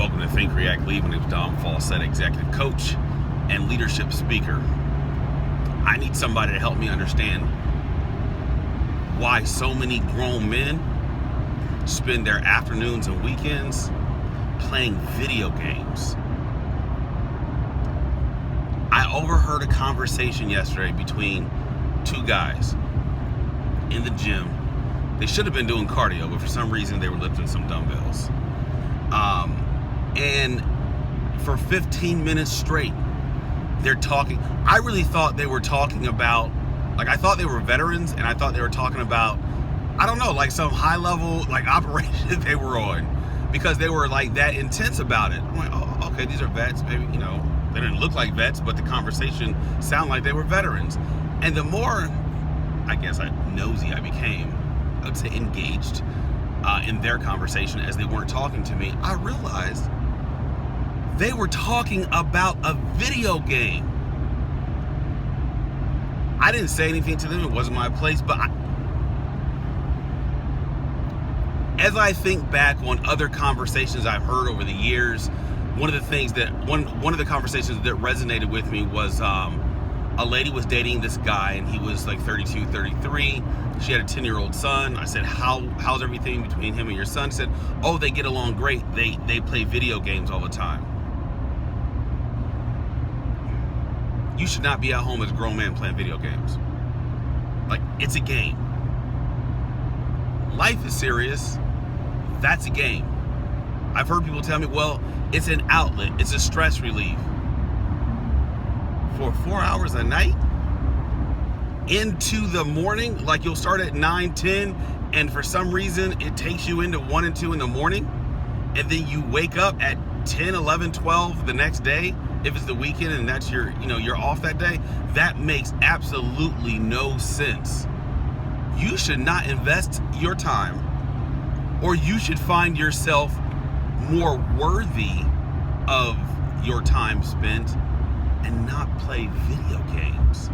Welcome to Think, React, Lead. My name is Faussette, executive coach and leadership speaker. I need somebody to help me understand why so many grown men spend their afternoons and weekends playing video games. I overheard a conversation yesterday between two guys in the gym. They should have been doing cardio, but for some reason they were lifting some dumbbells. And for 15 minutes straight, they're talking. I really thought they were talking about, I thought they were veterans, and I thought they were talking about, I don't know, some high level, operation they were on, because they were that intense about it. I'm like, oh, okay, these are vets. Maybe, they didn't look like vets, but the conversation sounded like they were veterans. And the more, nosy I became, I would say engaged in their conversation as they weren't talking to me, I realized they were talking about a video game. I didn't say anything to them. It wasn't my place. But as I think back on other conversations I've heard over the years, one of the conversations that resonated with me was a lady was dating this guy, and he was 32, 33. She had a 10-year-old son. I said, how's everything between him and your son? She said, oh, they get along great. They play video games all the time. You should not be at home as a grown man playing video games. It's a game. Life is serious. That's a game. I've heard people tell me, well, it's an outlet. It's a stress relief. For 4 hours a night? Into the morning? You'll start at 9, 10, and for some reason it takes you into 1 and 2 in the morning, and then you wake up at 10, 11, 12 the next day, if it's the weekend and that's you're off that day. That makes absolutely no sense. You should not invest your time, or you should find yourself more worthy of your time spent and not play video games.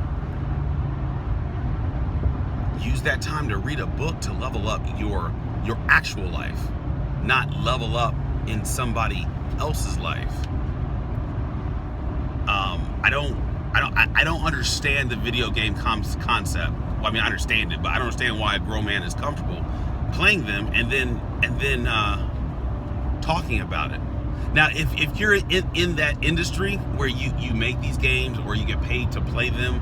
Use that time to read a book to level up your actual life, not level up in somebody else's life. I don't understand the video game concept. Well, I understand it, but I don't understand why a grown man is comfortable playing them and then talking about it. Now, if you're in that industry where you make these games or you get paid to play them,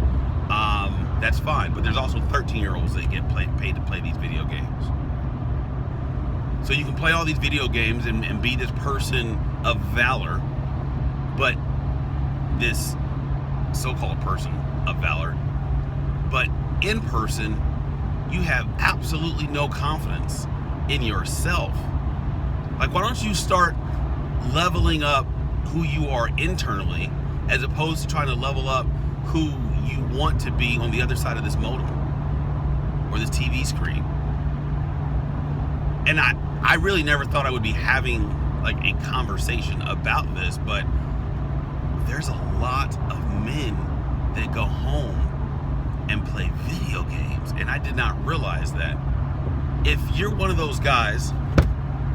that's fine. But there's also 13-year-olds that get paid to play these video games. So you can play all these video games and be this person of valor, but this so-called person of valor, but in person, you have absolutely no confidence in yourself. Why don't you start leveling up who you are internally, as opposed to trying to level up who you want to be on the other side of this modem or this TV screen. And I really never thought I would be having a conversation about this, but there's a lot of men that go home and play video games, and I did not realize that. If you're one of those guys,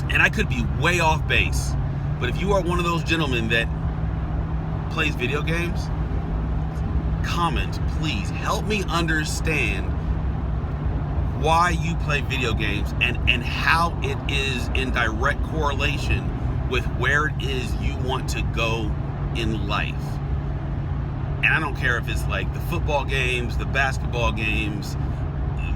and I could be way off base, but if you are one of those gentlemen that plays video games, comment, please. Help me understand why you play video games and how it is in direct correlation with where it is you want to go in life. And I don't care if it's the football games, the basketball games,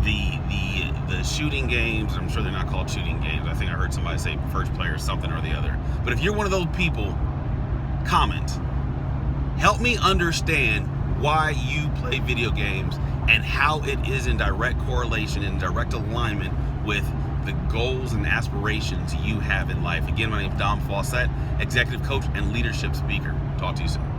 the shooting games. I'm sure they're not called shooting games. I think I heard somebody say first player something or the other. But if you're one of those people, comment. Help me understand why you play video games and how it is in direct correlation and direct alignment with the goals and aspirations you have in life. Again, my name is Faussette, executive coach and leadership speaker. Talk to you soon.